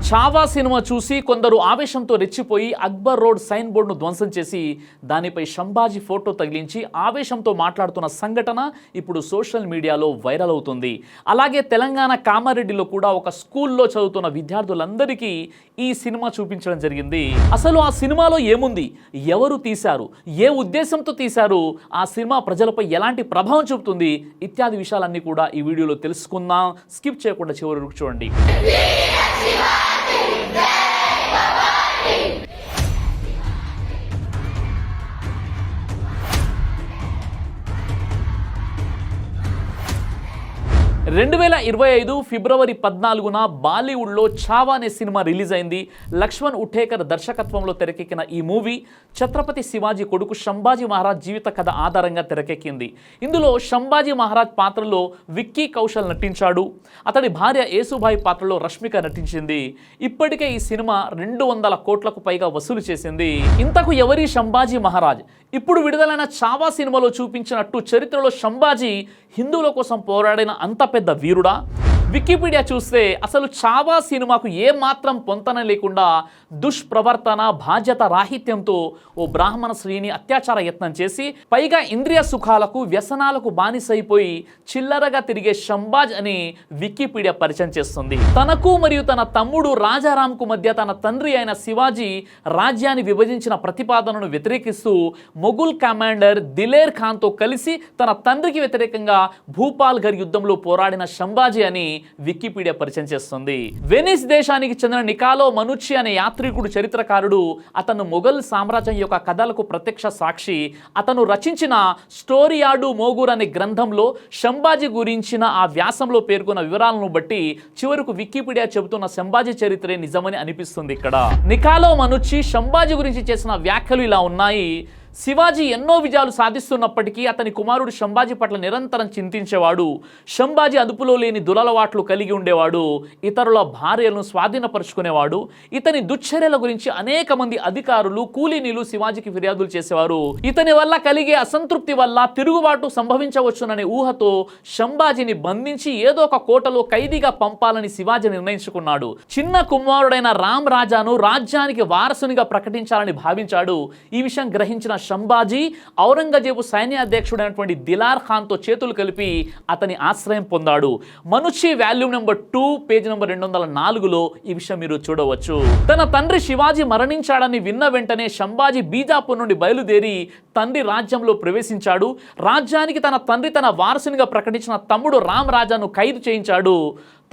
Chhaava cinema చూసి కొందరు ఆవేశంతో రెచ్చిపోయి అక్బర్ రోడ్ సైన్ బోర్డును ధ్వంసం చేసి దానిపై సంభాజీ ఫోటో తగిలించి ఆవేశంతో మాట్లాడుతున్న సంఘటన ఇప్పుడు సోషల్ మీడియాలో వైరల్ అవుతుంది. అలాగే తెలంగాణ కామారెడ్డిలో కూడా ఒక స్కూల్లో చదువుతున్న విద్యార్థులందరికీ ఈ సినిమా చూపించడం జరిగింది. అసలు ఆ సినిమాలో ఏముంది, ఎవరు తీశారు, ఏ ఉద్దేశంతో తీశారు, ఆ సినిమా ప్రజలపై ఎలాంటి ప్రభావం చూపుతుంది ఇత్యాది విషయాలన్నీ కూడా ఈ వీడియోలో తెలుసుకుందాం. స్కిప్ చేయకుండా చివరి వరకు చూడండి. 2025 ఫిబ్రవరి 14న బాలీవుడ్లో చావా అనే సినిమా రిలీజ్ అయింది. లక్ష్మణ్ ఉఠేకర్ దర్శకత్వంలో తెరకెక్కిన ఈ మూవీ ఛత్రపతి శివాజీ కొడుకు సంభాజీ మహారాజ్ జీవిత కథ ఆధారంగా తెరకెక్కింది. ఇందులో సంభాజీ మహారాజ్ పాత్రలో విక్కీ కౌశల్ నటించాడు. అతడి భార్య యేసుబాయి పాత్రలో రష్మిక నటించింది. ఇప్పటికే ఈ సినిమా 200 కోట్లకు పైగా వసూలు చేసింది. ఇంతకు ఎవరి సంభాజీ మహారాజ్? ఇప్పుడు విడుదలైన చావా సినిమాలో చూపించినట్టు చరిత్రలో సంభాజీ హిందువుల కోసం పోరాడిన అంత పెద్ద వీరుడా? వికీపీడియా చూస్తే అసలు చావా సినిమాకు ఏమాత్రం పొంతన లేకుండా దుష్ప్రవర్తన, బాధ్యత రాహిత్యంతో ఓ బ్రాహ్మణ స్త్రీని అత్యాచార యత్నం చేసి పైగా ఇంద్రియ సుఖాలకు, వ్యసనాలకు బానిసైపోయి చిల్లరగా తిరిగే సంభాజ్ అని వికీపీడియా పరిచయం చేస్తుంది. తనకు మరియు తన తమ్ముడు రాజారాంకు మధ్య తన తండ్రి అయిన శివాజీ రాజ్యాన్ని విభజించిన ప్రతిపాదనను వ్యతిరేకిస్తూ మొఘల్ కమాండర్ దిలేర్ ఖాన్తో కలిసి తన తండ్రికి వ్యతిరేకంగా భూపాల్గర్ యుద్ధంలో పోరాడిన సంభాజీ అని వికీపీడియా పరిచయం చేస్తుంది. వెనిస్ దేశానికి చెందిన నికాలో మనుచి అనే యాత్రికుడు చరిత్రకారుడు. అతను మొఘల్ సామ్రాజ్యం యొక్క కథలకు ప్రత్యక్ష సాక్షి. అతను రచించిన స్టోరియాడు మోగూర్ అనే గ్రంథంలో సంభాజీ గురించిన ఆ వ్యాసంలో పేర్కొన్న వివరాలను బట్టి చివరకు వికీపీడియా చెబుతున్న సంభాజీ చరిత్రే నిజమని అనిపిస్తుంది. ఇక్కడ నికాలో మనుచి సంభాజీ గురించి చేసిన వ్యాఖ్యలు ఇలా ఉన్నాయి. శివాజీ ఎన్నో విజయాలు సాధిస్తున్నప్పటికీ అతని కుమారుడు సంభాజీ పట్ల నిరంతరం చింతించేవాడు. సంభాజీ అదుపులో లేని దురలవాట్లు కలిగి ఉండేవాడు. ఇతరుల భార్యలను స్వాధీనపరుచుకునేవాడు. ఇతని దుశ్చర్యల గురించి అనేక మంది అధికారులు, కూలీనీలు శివాజీకి ఫిర్యాదులు చేసేవారు. ఇతని వల్ల కలిగే అసంతృప్తి వల్ల తిరుగుబాటు సంభవించవచ్చుననే ఊహతో సంభాజీని బంధించి ఏదో ఒక కోటలో ఖైదీగా పంపాలని శివాజీ నిర్ణయించుకున్నాడు. చిన్న కుమారుడైన రామ్ రాజాను రాజ్యానికి వారసునిగా ప్రకటించాలని భావించాడు. ఈ విషయం గ్రహించిన సంభాజీ ఔరంగజేబు సైన్యాధ్యక్షుడైనటువంటి దిలార్ ఖాన్తో చేతులు కలిపి అతని ఆశ్రయం పొందాడు. Manucci volume number 2 page number 204లో ఈ విషయం మీరు చూడవచ్చు. తన తండ్రి శివాజీ మరణించాడని విన్న వెంటనే సంభాజీ బీజాపూర్ నుండి బయలుదేరి తండ్రి రాజ్యంలో ప్రవేశించాడు. రాజ్యానికి తన తండ్రి తన వారసునిగా ప్రకటించిన తమ్ముడు రామ్ రాజాను ఖైదు చేయించాడు.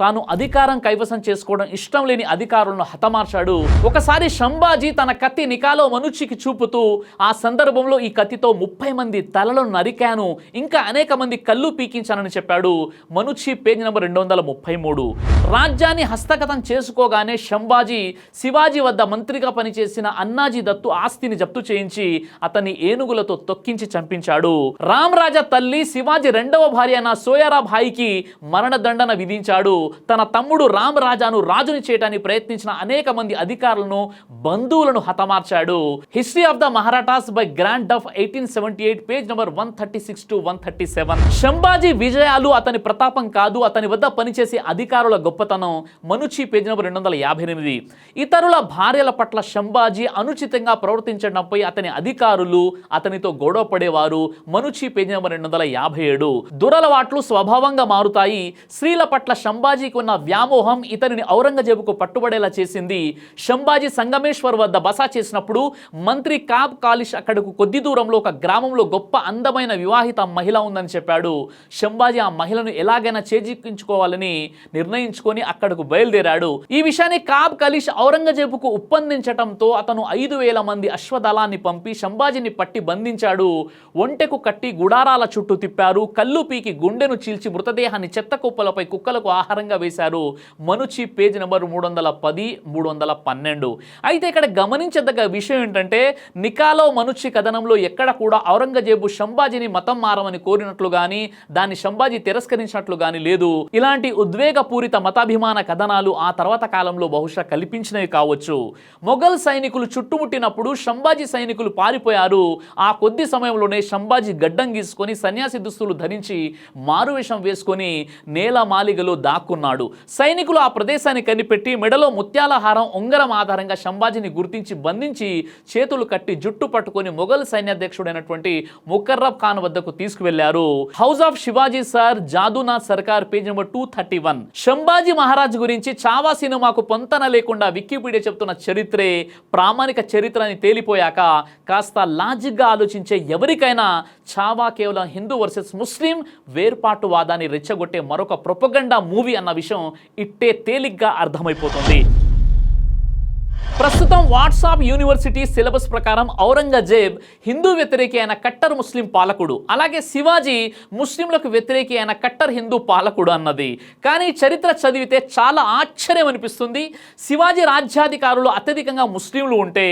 తాను అధికారం కైవసం చేసుకోవడం ఇష్టం లేని అధికారులను హతమార్చాడు. ఒకసారి సంభాజీ తన కత్తి నికాలో మనుచికి చూపుతూ ఆ సందర్భంలో ఈ కత్తితో 30 మంది తలలను నరికాను, ఇంకా అనేక మంది కళ్ళు పీకించానని చెప్పాడు. Manucci page number 233. రాజ్యాన్ని హస్తగతం చేసుకోగానే సంభాజీ శివాజీ వద్ద మంత్రిగా పనిచేసిన అన్నాజీ దత్తు ఆస్తిని జప్తు చేయించి అతన్ని ఏనుగులతో తొక్కించి చంపించాడు. రామ్ రాజా తల్లి శివాజీ 2వ భార్య అయిన సోయరాబాయికి మరణదండన విధించాడు. తన తమ్ముడు రామ్ రాజాను రాజుని చేయడానికి ప్రయత్నించిన అనేక మంది అధికారులను, బంధువులను హతమార్చాడు. History of the Mahrattas by Grant Duff 1878 page number 136 to 137. Sambhaji విజయాలు అతని ప్రతాపం కాదు, అతని వద్ద పనిచేసే అధికారుల గొప్పతనం. Manucci page number 258. ఇతరుల భార్యల పట్ల సంభాజీ అనుచితంగా ప్రవర్తించడంపై అతని అధికారులు అతనితో గొడవ పడేవారు. Manucci page number 257. దురలవాట్లు స్వభావంగా మారుతాయి. స్త్రీల పట్ల సంభాజీకి ఉన్న వ్యామోహం ఇతనిని ఔరంగజేబుకు పట్టుబడేలా చేసింది. సంభాజీ సంగమేశ్వర్ వద్ద బస చేసినప్పుడు మంత్రి కాబ్ కాలిష్ అక్కడకు కొద్ది దూరంలో ఒక గ్రామంలో గొప్ప అందమైన వివాహిత మహిళ ఉందని చెప్పాడు. సంభాజీ ఆ మహిళను ఎలాగైనా చేజిక్కించుకోవాలని నిర్ణయించుకొని అక్కడకు బయలుదేరాడు. ఈ విషయాన్ని కాబ్ కాలిష్ ఔరంగజేబుకు ఒప్పందించడంతో అతను 5000 మంది అశ్వదళాన్ని పంపి సంభాజీని పట్టి బంధించాడు. ఒంటెకు కట్టి గుడారాల చుట్టూ తిప్పారు. కళ్ళు పీకి గుండెను చీల్చి మృతదేహాన్ని చెత్త కుప్పలపై కుక్కలకు ఆహారంగా వేశారు. Manucci page number 310, 312. అయితే ఇక్కడ గమనించదగ్గ విషయం ఏంటంటే నికాలో మనుచి కథనంలో ఎక్కడ కూడా ఔరంగజేబు సంభాజీని మతం మారమని కోరినట్లు గాని దాన్ని సంభాజీ తిరస్కరించినట్లు గాని లేదు. ఇలాంటి ఉద్వేగపూరిత మతాభిమాన కథనాలు ఆ తర్వాత కాలంలో బహుశా కల్పించినవి కావచ్చు. మొఘల్ సైనికులు చుట్టుముట్టినప్పుడు సంభాజీ సైనికులు పారిపోయారు. ఆ కొద్ది సమయంలోనే సంభాజీ గడ్డం గీసుకొని సన్యాసి దుస్తులు ధరించి మారువేషం వేసుకొని నేల మాలిగలో దాక్కున్నాడు. చేరుకున్నాడు. సైనికులు ఆ ప్రదేశాన్ని కనిపెట్టి మెడలో ముత్యాల హారం ఉంగరం ఆధారంగా సంభాజీని గుర్తించి బంధించి చేతులు కట్టి జుట్టు పట్టుకొని మొఘల్ సైన్యాధ్యక్షుడైనటువంటి ముకర్రబ్ ఖాన్ వద్దకు తీసుకువెళ్లారు. హౌస్ ఆఫ్ శివాజీ సార్ జాదూనాథ్ సర్కార్ పేజ్ నెంబర్ 231. సంభాజీ మహారాజ్ గురించి చావా సినిమాకు పొంతన లేకుండా వికీపీడియా చెప్తున్న చరిత్రే ప్రామాణిక చరిత్ర అని తేలిపోయాక కాస్త లాజిక్గా ఆలోచించే ఎవరికైనా చావా కేవలం హిందూ వర్సెస్ ముస్లిం వేర్పాటువాదాన్ని రెచ్చగొట్టే మరొక ప్రొపగండా మూవీ అన్న విషయం ఇట్టే తేలిగ్గా అర్థమైపోతుంది. ప్రస్తుతం వాట్సాప్ యూనివర్సిటీ సిలబస్ ప్రకారం ఔరంగజేబ్ హిందూ వ్యతిరేకి అయిన కట్టర్ ముస్లిం పాలకుడు, అలాగే శివాజీ ముస్లింలకు వ్యతిరేకి అయిన కట్టర్ హిందూ పాలకుడు అన్నది. కానీ చరిత్ర చదివితే చాలా ఆశ్చర్యం అనిపిస్తుంది. శివాజీ రాజ్యాధికారులు అత్యధికంగా ముస్లింలు ఉంటే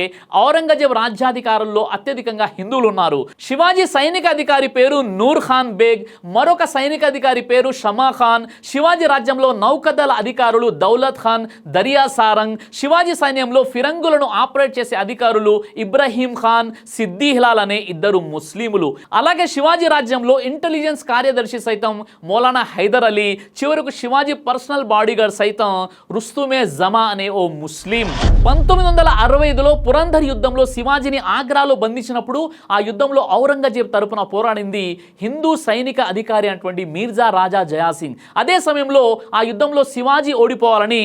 ఔరంగజేబ్ రాజ్యాధికారుల్లో అత్యధికంగా హిందువులు ఉన్నారు. శివాజీ సైనిక అధికారి పేరు నూర్ ఖాన్ బేగ్, మరొక సైనిక అధికారి పేరు షమా ఖాన్. శివాజీ రాజ్యంలో నౌకదళ అధికారులు దౌలత్ ఖాన్, దరియా సారంగ్. శివాజీ సైన్యంలో ఫిరంగులను ఆపరేట్ చేసే అధికారులు ఇబ్రహీం ఖాన్, సిద్ది హిలాల్ అనే ఇద్దరు ముస్లిములు. అలాగే శివాజీ రాజ్యంలో ఇంటెలిజెన్స్ కార్యదర్శి సైతం మౌలానా హైదర్ అలీ, చివరకు శివాజీ పర్సనల్ బాడీగార్డ్ సైతం రుస్తుమే జమా అనే ఓ ముస్లిం. 1965లో పురంధర్ యుద్ధంలో శివాజీని ఆగ్రాలో బంధించినప్పుడు ఆ యుద్ధంలో ఔరంగజేబ్ తరపున పోరాడింది హిందూ సైనిక అధికారి అటువంటి మీర్జా రాజా జయాసింగ్. అదే సమయంలో ఆ యుద్ధంలో శివాజీ ఓడిపోవాలని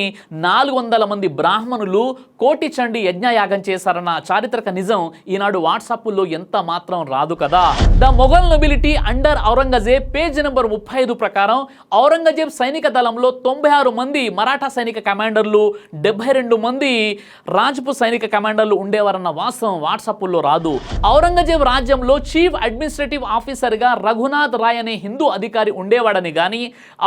400 మంది బ్రాహ్మణులు కోటి చండి యజ్ఞయాగం చేశారన్న చారిత్రక నిజం ఈనాడు వాట్సాప్లో ఎంత మాత్రం రాదు కదా. The Mughal nobility under Aurangzeb page number 35 ప్రకారం ఔరంగజేబ్ సైనిక దళంలో 96 మంది మరాఠా సైనిక కమాండర్లు, 72 మంది రాజ్పు సైనిక కమాండర్లు ఉండేవారన్న వాస్తవం వాట్సాప్లో రాదు. ఔరంగజేబ్ రాజ్యంలో చీఫ్ అడ్మినిస్ట్రేటివ్ ఆఫీసర్గా రఘునాథ్ రాయ్ అనే హిందూ అధికారి ఉండేవాడని కానీ,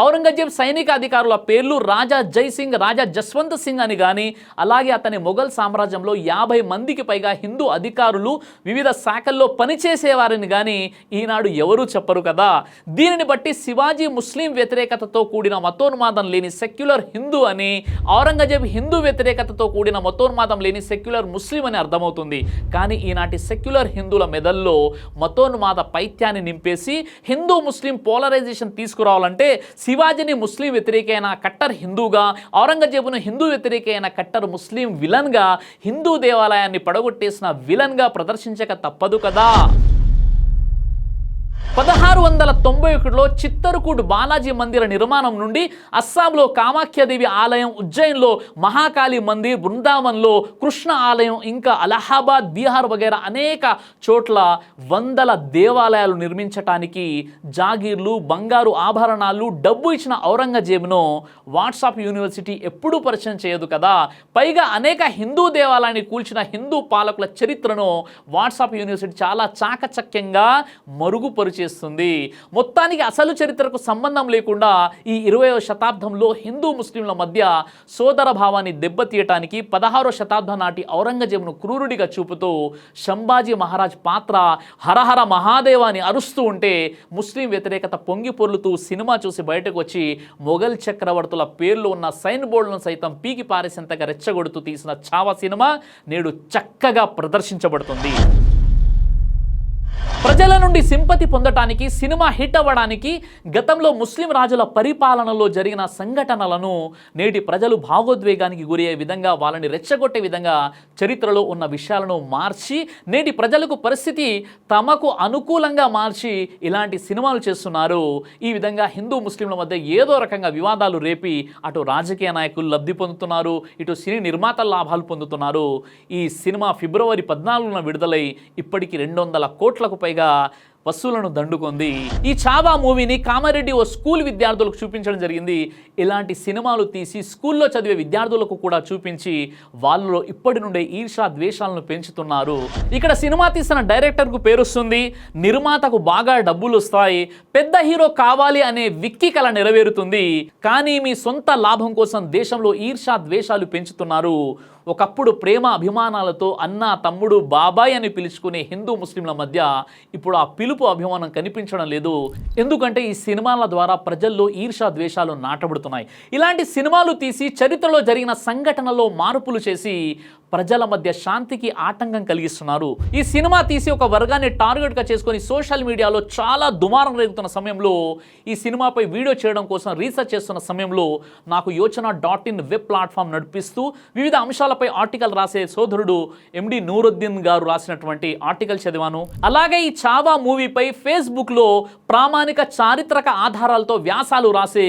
ఔరంగజేబ్ సైనిక అధికారుల పేర్లు రాజా జై సింగ్, రాజా జస్వంత్ సింగ్ అని కానీ, అలాగే అతని మొఘల్ సామ్రాజ్యంలో 50 మందికి పైగా హిందూ అధికారులు వివిధ శాఖల్లో పనిచేసేవారని కానీ ఈనాడు ఎవరూ చెప్పరు కదా. దీనిని బట్టి శివాజీ ముస్లిం వ్యతిరేకతతో కూడిన మతోన్మాదం లేని సెక్యులర్ హిందూ అని, ఔరంగజేబ్ హిందూ వ్యతిరేకతతో కూడిన మతోన్మాదం లేని సెక్యులర్ ముస్లిం అని అర్థమవుతుంది. కానీ ఈనాటి సెక్యులర్ హిందువుల మెదల్లో మతోన్మాద పైత్యాన్ని నింపేసి హిందూ ముస్లిం పోలరైజేషన్ తీసుకురావాలంటే శివాజీని ముస్లిం వ్యతిరేకైన కట్టర్ హిందూగా, ఔరంగజేబును హిందూ వ్యతిరేకైన కట్టర్ ముస్లిం విలన్గా, హిందూ దేవాలయాన్ని పడగొట్టేసిన విలన్గా ప్రదర్శించక తప్పదు కదా. 1691లో చిత్తరుకూట్ బాలాజీ మందిర నిర్మాణం నుండి అస్సాంలో కామాఖ్యాదేవి ఆలయం, ఉజ్జయిన్లో మహాకాళి మందిర్, బృందావన్లో కృష్ణ ఆలయం, ఇంకా అలహాబాద్, బీహార్ వగైరా అనేక చోట్ల వందల దేవాలయాలు నిర్మించటానికి జాగీర్లు, బంగారు ఆభరణాలు, డబ్బు ఇచ్చిన ఔరంగజేబును వాట్సాప్ యూనివర్సిటీ ఎప్పుడూ పరిచయం చేయదు కదా. పైగా అనేక హిందూ దేవాలయాన్ని కూల్చిన హిందూ పాలకుల చరిత్రను వాట్సాప్ యూనివర్సిటీ చాలా చాకచక్యంగా మరుగుపరిచేస్తుంది. మొత్తానికి అసలు చరిత్రకు సంబంధం లేకుండా ఈ 20వ శతాబ్దంలో హిందూ ముస్లింల మధ్య సోదర భావాన్ని దెబ్బతీయటానికి 16వ శతాబ్దం నాటి ఔరంగజేబును క్రూరుడిగా చూపుతూ సంభాజీ మహారాజ్ పాత్ర హరహర మహాదేవాని అరుస్తూ ఉంటే ముస్లిం వ్యతిరేకత పొంగి పొర్లుతూ సినిమా చూసి బయటకు వచ్చి మొఘల్ చక్రవర్తుల పేర్లు ఉన్న సైన్ బోర్డులను సైతం పీకి పారేసేంతగా రెచ్చగొడుతూ తీసిన చావా సినిమా నేడు చక్కగా ప్రదర్శించబడుతుంది. ప్రజల నుండి సింపతి పొందటానికి, సినిమా హిట్ అవ్వడానికి గతంలో ముస్లిం రాజుల పరిపాలనలో జరిగిన సంఘటనలను నేటి ప్రజలు భావోద్వేగానికి గురయ్యే విధంగా, వాళ్ళని రెచ్చగొట్టే విధంగా చరిత్రలో ఉన్న విషయాలను మార్చి నేటి ప్రజలకు పరిస్థితి తమకు అనుకూలంగా మార్చి ఇలాంటి సినిమాలు చేస్తున్నారు. ఈ విధంగా హిందూ ముస్లింల మధ్య ఏదో రకంగా వివాదాలు రేపి అటు రాజకీయ నాయకులు లబ్ధి పొందుతున్నారు, ఇటు సినీ నిర్మాతలు లాభాలు పొందుతున్నారు. ఈ సినిమా ఫిబ్రవరి 14న విడుదలై ఇప్పటికి 200 కోట్లకు పైగా వసూలను దండుకుంది. ఈ చావా మూవీని కామారెడ్డి ఓ స్కూల్ విద్యార్థులకు చూపించడం జరిగింది. ఇలాంటి సినిమాలు తీసి స్కూల్లో చదివే విద్యార్థులకు కూడా చూపించి వాళ్ళలో ఇప్పటి నుండే ఈర్షా ద్వేషాలను పెంచుతున్నారు. ఇక్కడ సినిమా తీసిన డైరెక్టర్కు పేరుస్తుంది, నిర్మాతకు బాగా డబ్బులు వస్తాయి, పెద్ద హీరో కావాలి అనే విక్కీ కల నెరవేరుతుంది. కానీ మీ సొంత లాభం కోసం దేశంలో ఈర్షా ద్వేషాలు పెంచుతున్నారు. ఒకప్పుడు ప్రేమ అభిమానాలతో అన్న తమ్ముడు బాబాయ్ అని పిలుచుకునే హిందూ ముస్లింల మధ్య ఇప్పుడు ఆ పిలుపు అభిమానం కనిపించడం లేదు. ఎందుకంటే ఈ సినిమాల ద్వారా ప్రజల్లో ఈర్ష్య ద్వేషాలు నాటబడుతున్నాయి. ఇలాంటి సినిమాలు తీసి చరిత్రలో జరిగిన సంఘటనలో మార్పులు చేసి ప్రజల మధ్య శాంతికి ఆటంకం కలిగిస్తున్నారు. ఈ సినిమా తీసి ఒక వర్గాన్ని టార్గెట్గా చేసుకొని సోషల్ మీడియాలో చాలా దుమారం రేగుతున్న సమయంలో ఈ సినిమాపై వీడియో చేయడం కోసం రీసెర్చ్ చేస్తున్న సమయంలో నాకు యోచన.in వెబ్ ప్లాట్ఫామ్ నడిపిస్తూ వివిధ అంశాలపై ఆర్టికల్ రాసే సోదరుడు ఎండి నూరుద్దీన్ గారు రాసినటువంటి ఆర్టికల్ చదివాను. అలాగే ఈ చావా మూవీపై ఫేస్బుక్లో ప్రామాణిక చారిత్రక ఆధారాలతో వ్యాసాలు రాసే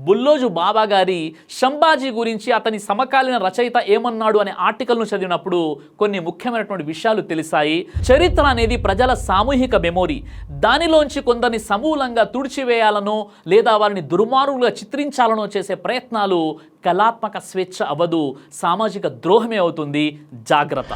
బుల్లోజు బాబా గారి శంభాజీ గురించి అతని సమకాలీన రచయిత ఏమన్నాడు అనే ఆర్టికల్ను చదివినప్పుడు కొన్ని ముఖ్యమైనటువంటి విషయాలు తెలిసాయి. చరిత్ర అనేది ప్రజల సామూహిక మెమొరీ. దానిలోంచి కొందరిని సమూలంగా తుడిచివేయాలనో లేదా వారిని దుర్మార్గులుగా చిత్రించాలనో చేసే ప్రయత్నాలు కళాత్మక స్వేచ్ఛ అవ్వదు, సామాజిక ద్రోహమే అవుతుంది. జాగ్రత్త.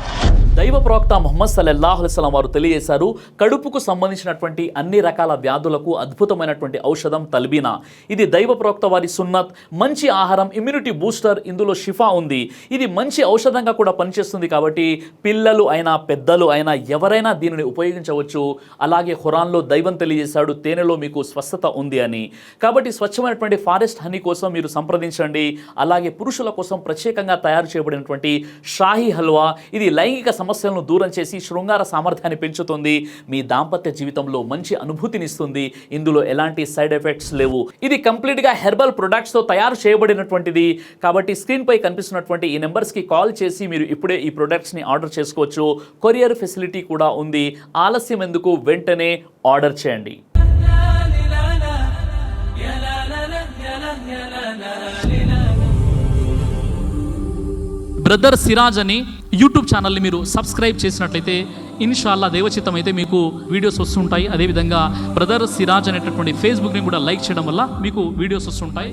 దైవ ప్రవక్త ముహమ్మద్ సల్లల్లాహు అలైహి వసల్లం వారు తెలియజేశారు, కడుపుకు సంబంధించినటువంటి అన్ని రకాల వ్యాధులకు అద్భుతమైనటువంటి ఔషధం తల్బీనా. ఇది దైవ ప్రవక్త వారి సున్నత్, మంచి ఆహారం, ఇమ్యూనిటీ బూస్టర్, ఇందులో షిఫా ఉంది. ఇది మంచి ఔషధంగా కూడా పనిచేస్తుంది. కాబట్టి పిల్లలు అయినా పెద్దలు అయినా ఎవరైనా దీనిని ఉపయోగించవచ్చు. అలాగే ఖురాన్లో దైవం తెలియజేశాడు, తేనెలో మీకు స్వస్థత ఉంది అని. కాబట్టి స్వచ్ఛమైనటువంటి ఫారెస్ట్ హనీ కోసం మీరు సంప్రదించండి. అలాగే పురుషుల కోసం ప్రత్యేకంగా తయారు చేయబడినటువంటి షాహీ హల్వా, ఇది లైంగిక సమస్యలను దూరం చేసి శృంగార సామర్థ్యాన్ని పెంచుతుంది. మీ దాంపత్య జీవితంలో మంచి అనుభూతినిస్తుంది. ఇందులో ఎలాంటి సైడ్ ఎఫెక్ట్స్ లేవు. ఇది కంప్లీట్గా హెర్బల్ ప్రొడక్ట్స్తో తయారు చేయబడినటువంటిది. కాబట్టి స్క్రీన్పై కనిపిస్తున్నటువంటి ఈ నెంబర్స్కి కాల్ చేసి మీరు ఇప్పుడే ఈ ప్రొడక్ట్స్ని ఆర్డర్ చేసుకోవచ్చు. కొరియర్ ఫెసిలిటీ కూడా ఉంది. ఆలస్యం ఎందుకు, వెంటనే ఆర్డర్ చేయండి. బ్రదర్ సిరాజ్ అని యూట్యూబ్ ఛానల్ని మీరు సబ్స్క్రైబ్ చేసినట్లయితే ఇన్షాల్లా దైవచిత్తం అయితే మీకు వీడియోస్ వస్తుంటాయి. అదేవిధంగా బ్రదర్ సిరాజ్ అనేటటువంటి ఫేస్బుక్ని కూడా లైక్ చేయడం వల్ల మీకు వీడియోస్ వస్తుంటాయి.